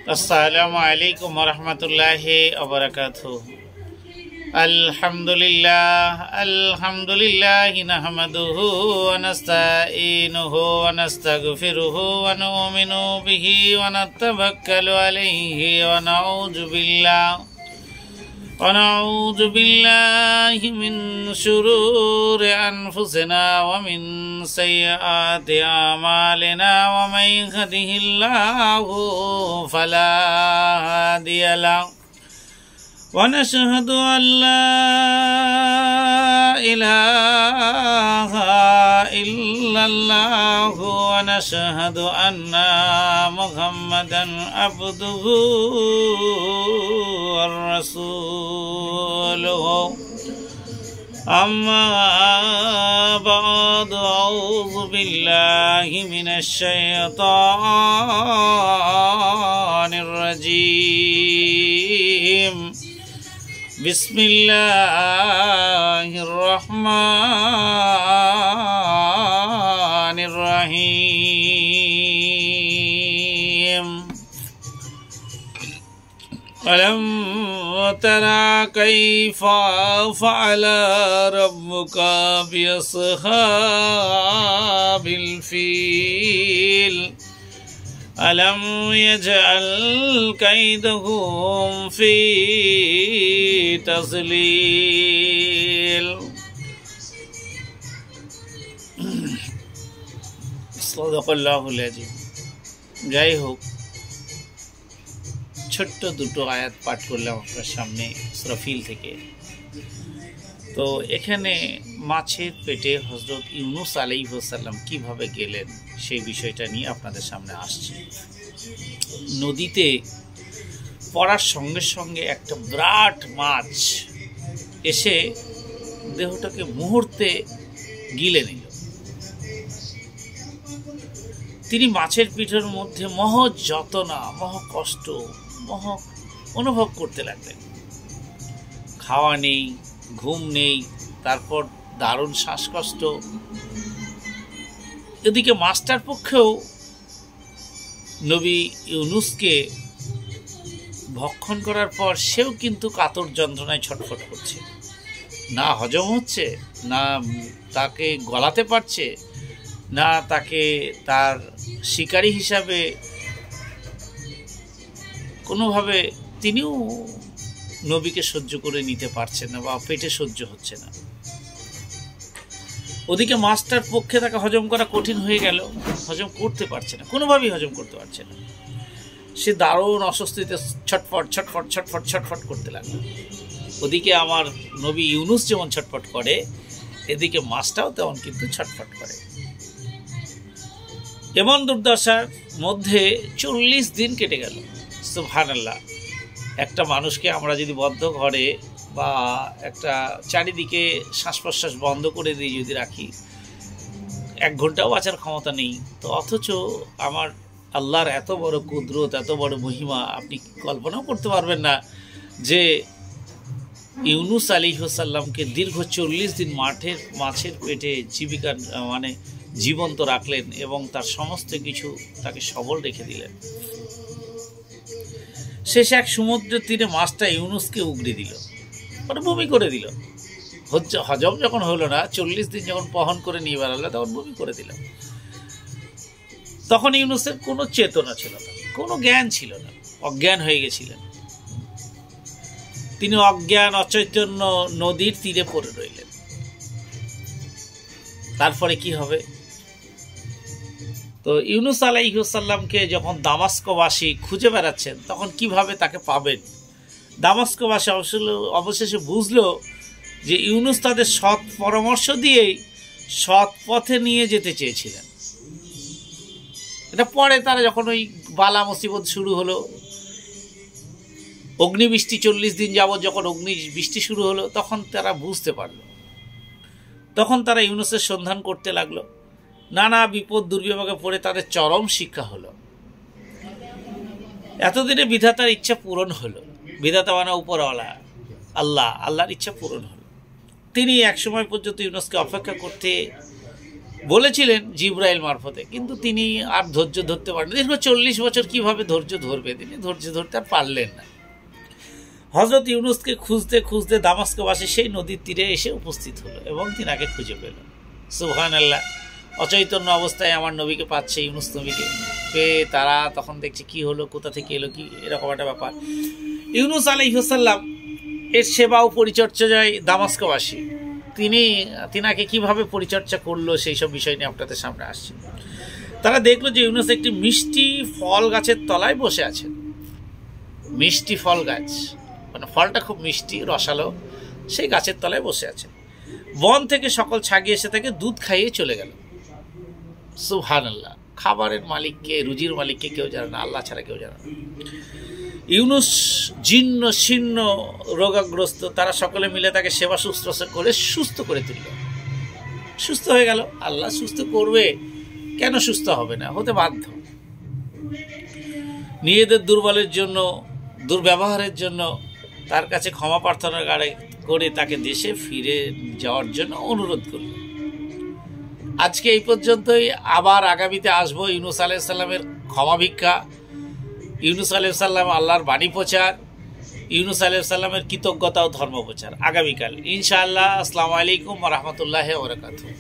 अस्सलामु अलैकुम वरहमतुल्लाहि वबरकातुहू। अल्हम्दुलिल्लाहि नहमदुहु व नस्तईनुहु व नस्तगफिरुहु व नुमिनु बिही व नतवक्कलु अलैहि व नऊज़ु बिल्लाहि मिन शुरूरि अनफुसिना व मिन सय्यिआति अमालिना व मन यहदिहिल्लाहु फला हादिय लहु व नशहदु अल्ला इलाहा इल्लल्लाहु व नशहदु अन्ना मुहम्मदन अब्दुहु व रसूलुहु। अम्मा बअद अऊज़ु बिल्लाहि मिनश शैतानिर रजीम। बिस्मिल्लाहिर्रहमानिर्रहीम। अलम तरा कैफा फ़अल रब्बुका बिअस्हाबिल फ़ील अलम यजअल कैदहुम फ़ी तज़लील। सदक़ल्लाहुल अज़ीम। যাই হোক, ছোট্ট দুটো আয়াত পাঠ করলাম আপনার সামনে সূরা ফিল থেকে। তো এখানে মাছের পেটে হযরত ইউনুস আলাইহিস সালাম কিভাবে গেলেন সেই বিষয়টা নিয়ে আপনাদের সামনে আসছে। নদীতে পড়ার সঙ্গে সঙ্গে একটা বিরাট মাছ এসে দেহটাকে মুহূর্তে গিলে নিল। তিনি মাছের পিঠের মধ্যে মহৎ যন্ত্রণা, মহা কষ্ট, মহা অনুভব করতে লাগলেন। খাওয়া নেই, ঘুম নেই, তারপর দারুণ শ্বাসকষ্ট। এদিকে মাস্টার পক্ষেও নবী ইউনুসকে ভক্ষণ করার পর সেও কিন্তু কাতর যন্ত্রণায় ছটফট করছে, না হজম হচ্ছে, না তাকে গলাতে পারছে, না তাকে তার শিকারী হিসাবে কোনোভাবে তিনিও নবীকে সহ্য করে নিতে পারছেন না বা পেটে সহ্য হচ্ছে না। ওদিকে মাস্টার পক্ষে তাকে হজম করা কঠিন হয়ে গেল, হজম করতে পারছে না, কোনোভাবেই হজম করতে পারছে না। সে দারুণ অস্বস্তিতে ছটফট ছটফট ছটফট ছটফট করতে লাগলো। ওদিকে আমার নবী ইউনুস যেমন ছটফট করে, এদিকে মাছটাও তেমন কিন্তু ছটফট করে। এমন দুর্দশার মধ্যে 40 দিন কেটে গেল। সুবহানাল্লাহ। একটা মানুষকে আমরা যদি বদ্ধ ঘরে বা একটা চারিদিকে শ্বাস প্রশ্বাস বন্ধ করে দিয়ে যদি রাখি, 1 ঘন্টাও বাঁচার ক্ষমতা নেই। তো অথচ আমার আল্লাহর এত বড় কুদরত, এত বড় মহিমা আপনি কল্পনাও করতে পারবেন না যে ইউনুস আলাইহিস সালামকে দীর্ঘ 40 দিন মাছের পেটে জীবিকা মানে জীবন্ত রাখলেন এবং তার সমস্ত কিছু তাকে সবল রেখে দিলেন। শেষে এক সমুদ্রের তীরে মাছটা ইউনুসকে উগড়ে দিল, মানে বমি করে দিল। হজম যখন হলো না, 40 দিন যখন বহন করে নিয়ে বেড়ালো, তখন বমি করে দিল। তখন ইউনুসের কোনো চেতনা ছিল না, কোনো জ্ঞান ছিল না, অজ্ঞান হয়ে গেছিলেন। তিনি অজ্ঞান অচৈতন্য নদীর তীরে পড়ে রইলেন। তারপরে কি হবে? তো ইউনুস আলাইহিস সালামকে যখন দামাস্কবাসী খুঁজে বেড়াচ্ছেন, তখন কিভাবে তাকে পাবেন? দামাস্কবাসী অবশেষে বুঝলো যে ইউনুস তাদের সৎ পরামর্শ দিয়েই সৎ পথে নিয়ে যেতে চেয়েছিলেন। এটা পরে তারা যখন ওই বালা মুসিবত শুরু হলো, অগ্নিবৃষ্টি 40 দিন যাবৎ যখন অগ্নিবৃষ্টি শুরু হলো, তখন তারা বুঝতে পারলো। তখন তারা ইউনুসের সন্ধান করতে লাগলো। নানা বিপদ দুর্বিপাকে পড়ে তাদের চরম শিক্ষা হলো। এতদিনে বিধাতার ইচ্ছা পূরণ হলো। বিধাতা মানে উপরওয়ালা আল্লাহর ইচ্ছা পূরণ হলো। তিনি এক সময় পর্যন্ত ইউনুসকে অপেক্ষা করতে বলেছিলেন জিব্রাইল মারফতে, কিন্তু তিনি আর ধৈর্য ধরতে পারেন। দীর্ঘ 40 বছর কিভাবে ধৈর্য ধরবে, তিনি ধৈর্য ধরতে আর পারলেন না। হজরত ইউনুসকে খুঁজতে খুঁজতে দামাস্কবাসী সেই নদীর তীরে এসে উপস্থিত হলো এবং তিনাকে খুঁজে পেল। সুবহানাল্লাহ। অচৈতন্য অবস্থায় আমার নবীকে পাচ্ছে, ইউনুস নবীকে পেয়ে তারা তখন দেখছে কি হলো, কোথা থেকে এলো, কি এরকম একটা ব্যাপার। ইউনুস আলাইহিস সালাম এর সেবা ও পরিচর্যায় দামাস্কবাসী, তিনাকে কিভাবে পরিচর্যা করলো সেই সব বিষয় নিয়ে আপনাদের সামনে আসছে। তারা দেখলো যে ইউনুস একটি মিষ্টি ফল গাছের তলায় বসে আছেন। মিষ্টি ফল গাছ, মানে ফলটা খুব মিষ্টি রসালো, সেই গাছের তলায় বসে আছে। বন থেকে সকল ছাগি এসে তাকে দুধ খাইয়ে চলে গেল। সুবহানাল্লাহ। খাবারের মালিককে, রুজির মালিককে কেউ জানে না, আল্লাহ ছাড়া কেউ জানে না। ইউনুস জীর্ণ শীর্ণ রোগাগ্রস্ত, তারা সকলে মিলে তাকে সেবা শুশ্রূষা করে সুস্থ করে তুলল। সুস্থ হয়ে গেল। আল্লাহ সুস্থ করবে, কেন সুস্থ হবে না, হতে বাধ্য। নিজেদের দুর্বলের জন্য, দুর্ব্যবহারের জন্য তার কাছে ক্ষমা প্রার্থনা করে তাকে দেশে ফিরে যাওয়ার জন্য অনুরোধ করল। আজকে এই পর্যন্তই। আবার আগামীতে আসবো ইউনুস আলাইহিস সালামের ক্ষমা ভিক্ষা, ইউনুস আলাইহিস সালাম আল্লাহর বাণী প্রচার, ইউনুস আলাইহিস সালামের কৃতজ্ঞতা ও ধর্ম প্রচার আগামীকাল ইনশাআল্লাহ। আসসালামু আলাইকুম ওয়া রাহমাতুল্লাহি ওয়া বারাকাতুহু।